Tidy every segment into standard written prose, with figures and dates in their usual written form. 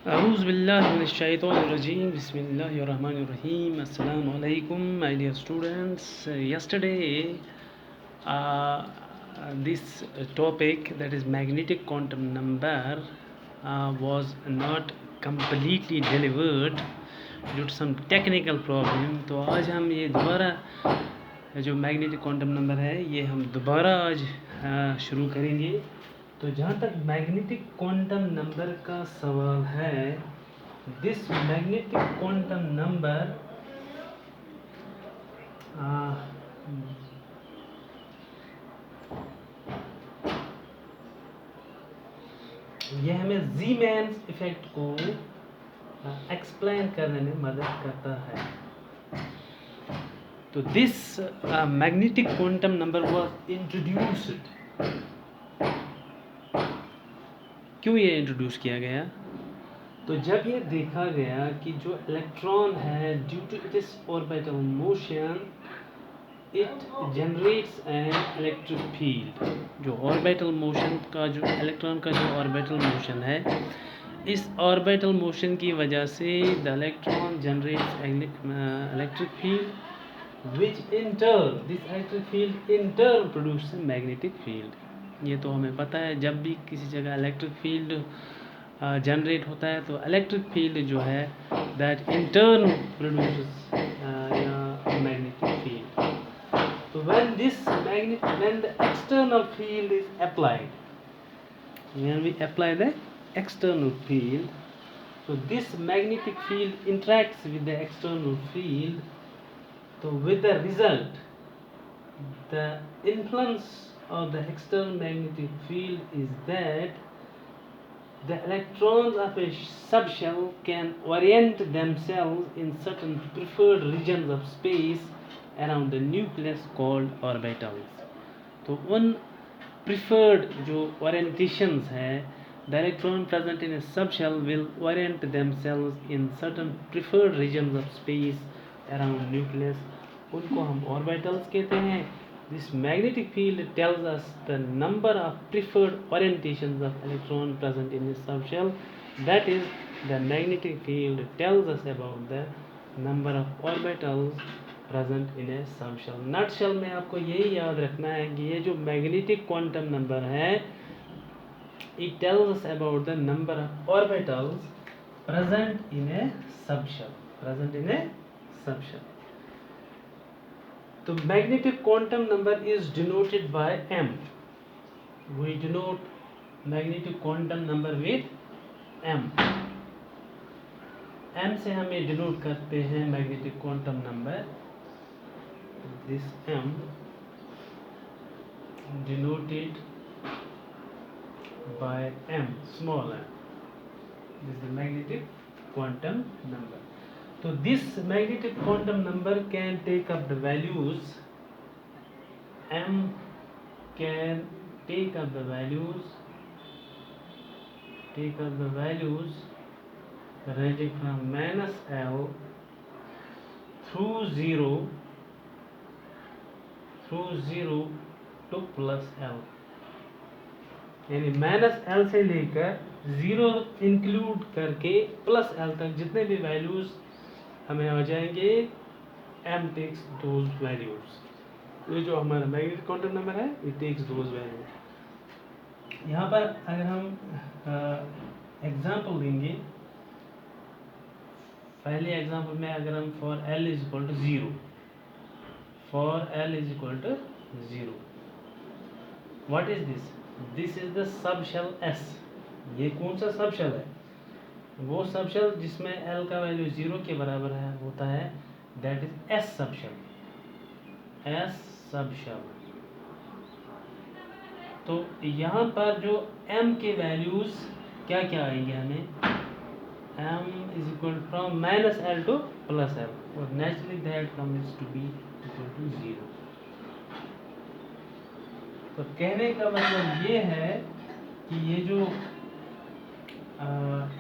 Auzubillahiminash-shaytanir-rajeem. Bismillahir-rahmanir-rahim. Assalamu alaikum, my dear students. Yesterday, this topic, that is magnetic quantum number, was not completely delivered due to some technical problem. तो आज हम ये दोबारा जो magnetic quantum number है ये हम दोबारा आज शुरू करेंगे। तो जहाँ तक मैग्नेटिक क्वांटम नंबर का सवाल है, दिस मैग्नेटिक क्वांटम नंबर यह हमें ज़ीमैन्स इफेक्ट को एक्सप्लेन करने में मदद करता है। तो this magnetic quantum number was introduced. क्यों ये इंट्रोड्यूस किया गया? तो जब ये देखा गया कि जो इलेक्ट्रॉन है, due to its orbital motion, it generates an electric field. जो ऑर्बिटल मोशन का, जो इलेक्ट्रॉन का जो ऑर्बिटल मोशन है, इस ऑर्बिटल मोशन की वजह से the electron generates electric field, which in turn, this electric field in turn produce magnetic field. ये तो हमें पता है, जब भी किसी जगह इलेक्ट्रिक फील्ड जनरेट होता है तो इलेक्ट्रिक फील्ड जो है that in turn produces magnetic field. तो when the external field is applied, when we apply the external field, so this magnetic field interacts with the external field. So with the result, the influence of the external magnetic field is that the electrons of a subshell can orient themselves in certain preferred regions of space around the nucleus called orbitals. तो उन preferred जो orientations है, the electron present in a subshell will orient themselves in certain preferred regions of space around nucleus. उनको हम orbitals कहते हैं. This magnetic field tells us the number of preferred orientations of electron present in a subshell. That is, the magnetic field tells us about the number of orbitals present in a subshell. Nutshell में आपको यही याद रखना है कि ये जो magnetic quantum number है, it tells us about the number of orbitals present in a subshell. Present in a subshell. The magnetic quantum number is denoted by M. We denote magnetic quantum number with M. M से हम ये denote करते हैं magnetic quantum number. This M denoted by M, small m. This is the magnetic quantum number. So this magnetic quantum number can take up the values. M can take up the values ranging from minus L through 0 to plus L. यानी minus L से लेकर 0 include करके plus L तक जितने भी values हमें आ जाएंगे, M takes those values. ये जो हमारा मैग्नेटिक क्वांटम नंबर है, it takes those values. यहाँ पर अगर हम एग्जाम्पल देंगे, पहले एग्जाम्पल में अगर हम for L is equal to 0, for L is equal to 0, what is this? This is the subshell S. ये कौन सा सबशेल है? वो सबशेल जिसमें L का वैल्यू 0 के बराबर है होता है, that is S subshell. S subshell. तो यहाँ पर जो M के वैल्यूज क्या क्या आएंगे हमें? M is equal from minus L to plus L, और naturally that comes to be equal to 0. तो कहने का मतलब ये है कि ये जो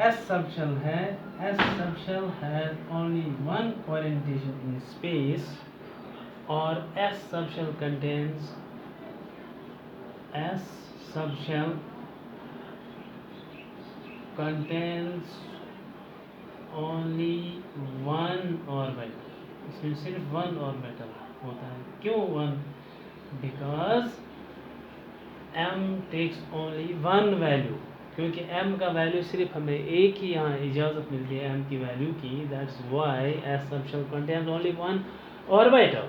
S subshell है, S subshell has only one orientation in space, or S subshell contains only one orbital, इसमें सिर्फ वन ऑर्बिटल होता है. क्यों one? Because m takes only one value, क्योंकि m का वैल्यू सिर्फ हमें एक ही यहाँ इजाज़त मिलती है m की वैल्यू की. That's why s subshell contains only one orbital.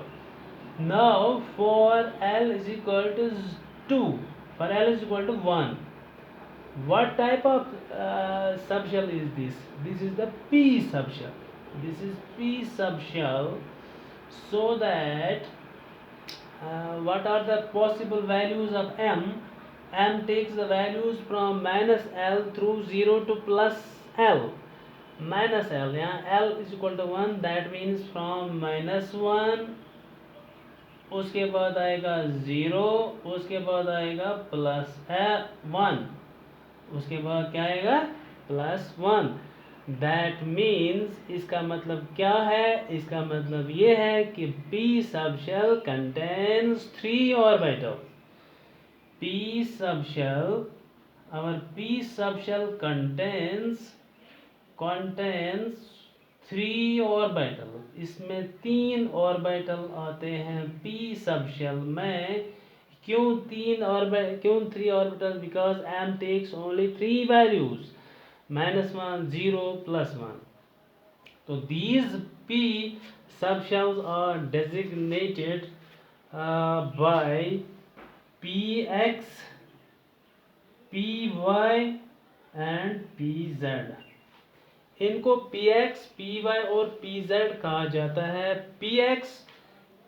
Now for L is equal to 2, for L is equal to 1, what type of subshell is this? This is the P subshell. This is P subshell. So that what are the possible values of M? M takes the values from minus L through 0 to plus L. Minus L, yeah, L is equal to 1, that means from minus 1, उसके बाद आएगा 0, उसके बाद आएगा plus 1, उसके बाद क्या आएगा? प्लस 1. दैट मीन्स इसका मतलब क्या है? इसका मतलब ये है कि P subshell contains 3 orbitals. P subshell, our P subshell contains 3 orbital. इसमें 3 ऑर्बिटल आते हैं P सबशेल में. क्यों 3 orbital? Because M takes only 3 values, -1, 0, +1. तो these P subshells are designated by Px, Py and Pz. इनको Px, Py और Pz कहा जाता है. Px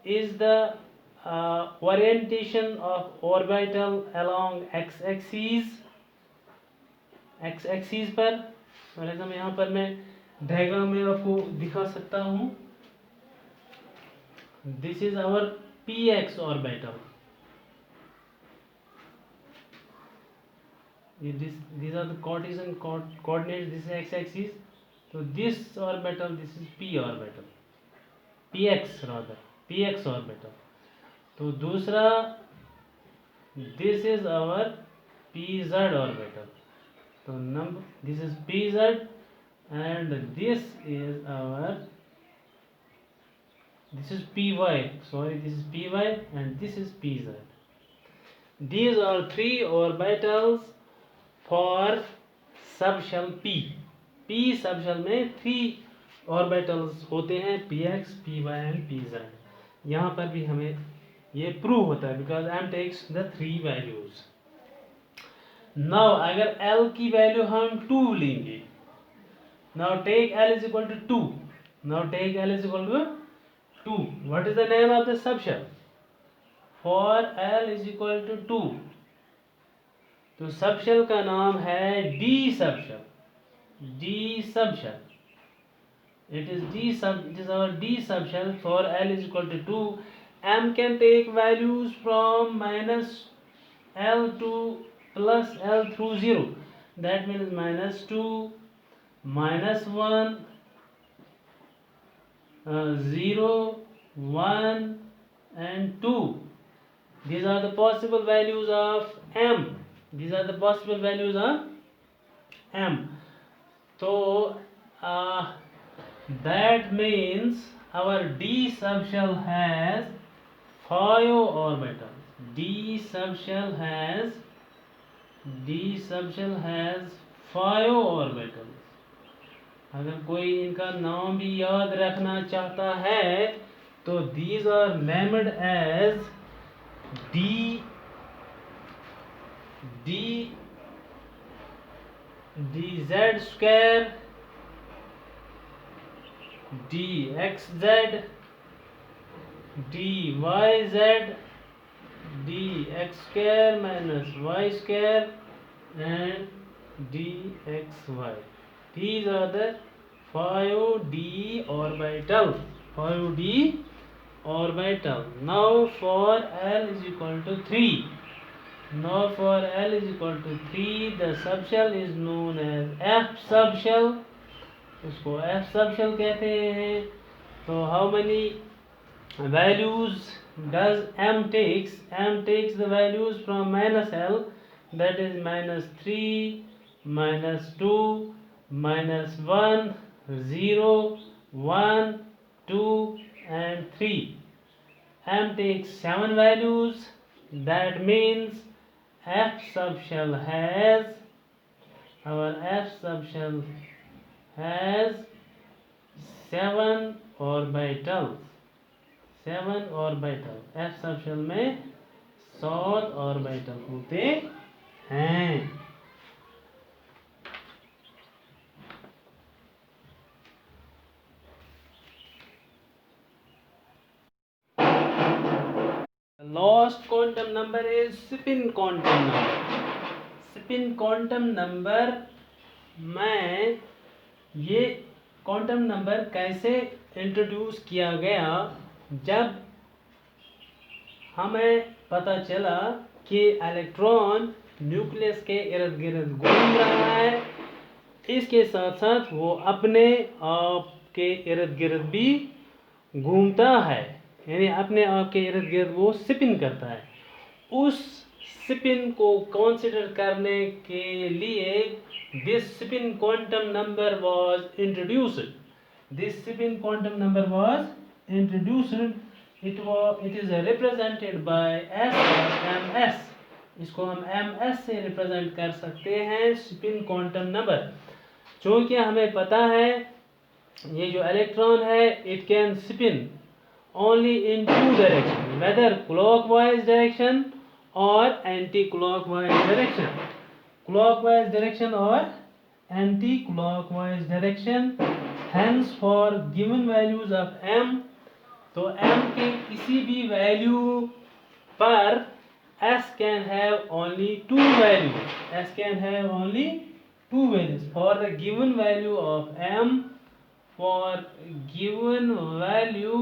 is the orientation of orbital along x-axis. x-axis पर, फॉर एग्जाम्पल यहाँ पर मैं डायग्राम में आपको दिखा सकता हूँ. This is our Px orbital. These are the Cartesian coordinates. This is x-axis. So this orbital, this is P orbital, Px rather, Px orbital. तो दूसरा, this is our Pz orbital. तो this is Pz and this is Py. Sorry, this is Py and this is Pz. These are 3 orbitals for subshell P. P subshell में 3 orbitals होते हैं, Px, Py and Pz. यहाँ पर भी हमें ये prove होता है because M takes the 3 values. Now अगर L की वैल्यू हम 2 लेंगे, now take L is equal to 2. Now take L is equal to 2. What is the name of the subshell? For L is equal to 2, तो subshell का नाम है D subshell. D subshell. It is our D subshell. For L is equal to 2, M can take values from minus L to plus L through 0. That means -2, -1, 0, 1 and 2. These are the possible values of M. These are the possible values of M. So that means our D subshell has 5 orbitals. D subshell has 5 orbitals. अगर कोई इनका नाम भी याद रखना चाहता है तो these are named as dz square, dxz, dyz, dx square minus y square and dxy. These are the 5d orbitals. 5d orbital. Now for L is equal to 3. Now for L is equal to 3, the subshell is known as F subshell. उसको F subshell कहते हैं. So how many values does M takes? M takes the values from -L, that is -3, -2, -1, 0, 1, 2 and 3. M takes 7 values. That means F subshell has, our F subshell has 7 orbitals. 7 orbital, F subshell में 7 orbital होते हैं। Last quantum number is spin quantum number. Spin quantum number में ये quantum number कैसे introduce किया गया, जब हमें पता चला कि इलेक्ट्रॉन न्यूक्लियस के इर्द गिर्द घूम रहा है, इसके साथ साथ वो अपने आप के इर्द गिर्द भी घूमता है, यानी अपने आप के इर्द गिर्द वो स्पिन करता है। उस स्पिन को कंसीडर करने के लिए this spin quantum number was introduced. This spin quantum number was introduced. it is represented by S और ms। इसको हम ms से रिप्रेजेंट कर सकते हैं स्पिन क्वांटम नंबर। चूँकि हमें पता है ये जो इलेक्ट्रॉन है it can spin only in two direction, whether clockwise direction or anti-clockwise direction, clockwise direction or anti-clockwise direction। hence for given values of m, तो m के किसी भी वैल्यू पर s can have only two values, s can have only two values for the given value of m, for given value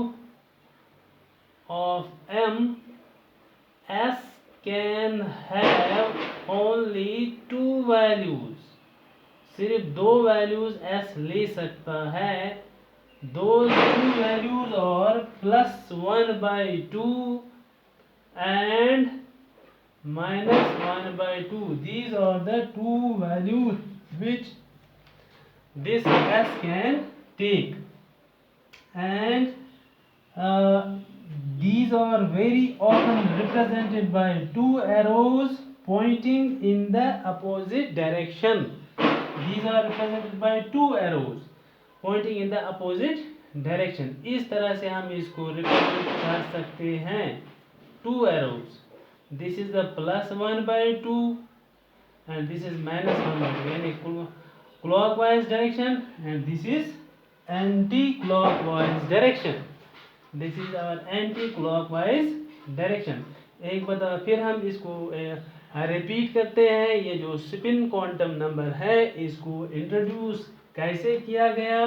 of m, s can have only two values, सिर्फ दो values s ले सकता है। those two values are +1/2 and -1/2। these are the two values which this s can take, and these are very often represented by two arrows pointing in the opposite direction। these are represented by two arrows pointing in the opposite direction। इस तरह से हम इसको represent कर सकते हैं two arrows। this is the +1/2 and this is -1/2, यानी clockwise direction, and this is anti-clockwise direction। this is our anti-clockwise direction। एक बार फिर हम इसको रिपीट करते हैं। ये जो स्पिन क्वांटम नंबर है इसको इंट्रोड्यूस कैसे किया गया,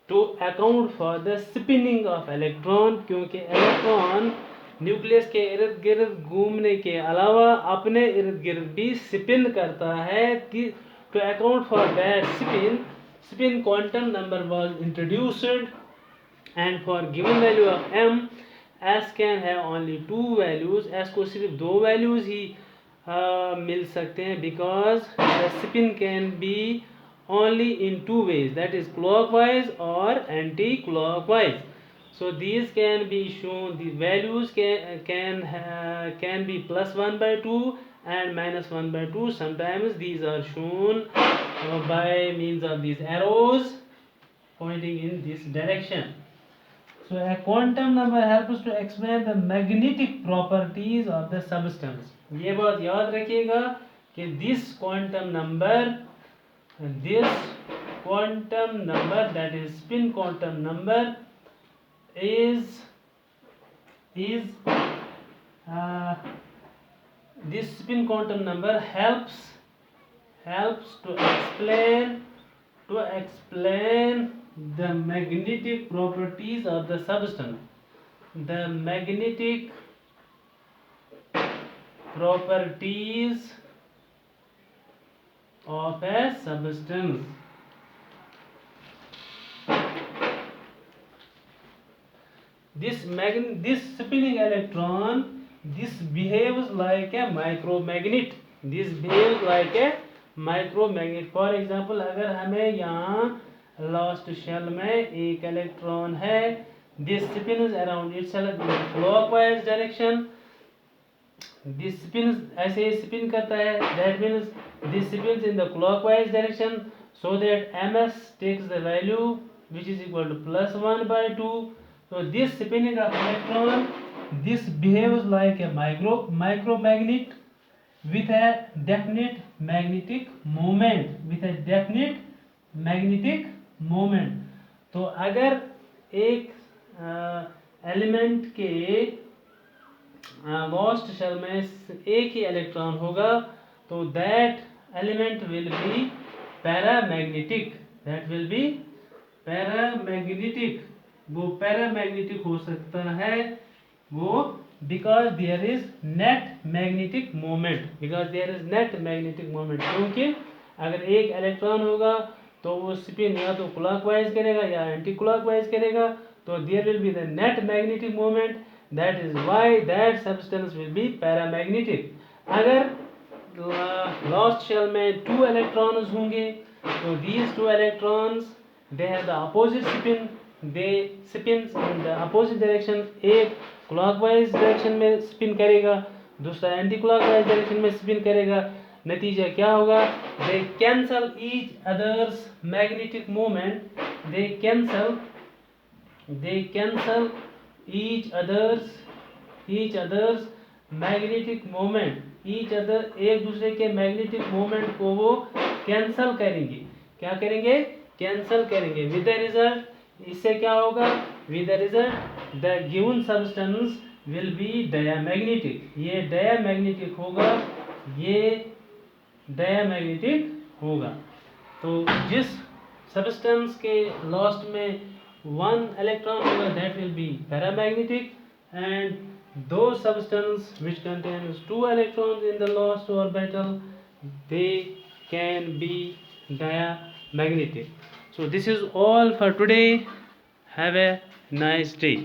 to account for the spinning of electron, क्योंकि इलेक्ट्रॉन न्यूक्लियस के इर्द गिर्द घूमने के अलावा अपने इर्द गिर्द भी स्पिन करता है। To account for that spin quantum number was introduced, and for given value of m, s can have only two values. s को सिर्फ दो वैल्यूज ही मिल सकते हैं, because the spin can be only in two ways, that is clockwise or anti-clockwise। so these can be shown, the values can be +1/2 and -1/2। sometimes these are shown by means of these arrows pointing in this direction। so a quantum number helps to explain the magnetic properties of the substance। ये बात याद रखिएगा कि this quantum number, that is spin quantum number is this spin quantum number helps to explain the magnetic properties of the substance, the magnetic properties of a substance। this spinning electron, this behaves like a micromagnet। this behaves like a micromagnet। for example, अगर हमें यहाँ last shell में एक electron है, this spins around itself in clockwise direction, this spins ऐसे spin करता है, that means this spins in the clockwise direction, so that ms takes the value which is equal to +1/2. So this spinning of electron, this behaves like a micromagnet with a definite magnetic moment, with a definite magnetic moment. तो अगर एक element के lost shell में एक ही electron होगा तो that element will be paramagnetic, that will be paramagnetic. वो paramagnetic हो सकता है वो because there is net magnetic moment, because there is net magnetic moment, क्योंकि अगर एक इलेक्ट्रॉन होगा तो वो स्पिन या तो क्लॉकवाइज करेगा या एंटी क्लॉकवाइज करेगा, तो there will be the net magnetic moment, that is why that substance will be paramagnetic. अगर लॉस्ट शेल में 2 इलेक्ट्रॉन्स होंगे तो these 2 electrons they have the opposite spin, they spins in the opposite direction, एक clockwise direction में spin करेगा, दूसरा anti clockwise direction में spin करेगा। नतीजा क्या होगा, they cancel each other's magnetic moment, they cancel each other's magnetic moment, each other एक दूसरे के मैग्नेटिक मोमेंट को वो कैंसल करेंगे, क्या करेंगे, कैंसल करेंगे। विद द रिजल्ट इससे क्या होगा, with the result the given substance will B diamagnetic, ये डायमैग्नेटिक होगा, ये डायमैग्नेटिक होगा। तो जिस सब्सटेंस के लास्ट में 1 इलेक्ट्रॉन होगा that will be paramagnetic, and those substance which contains 2 electrons in the last orbital they can be diamagnetic. So this is all for today. Have a nice day.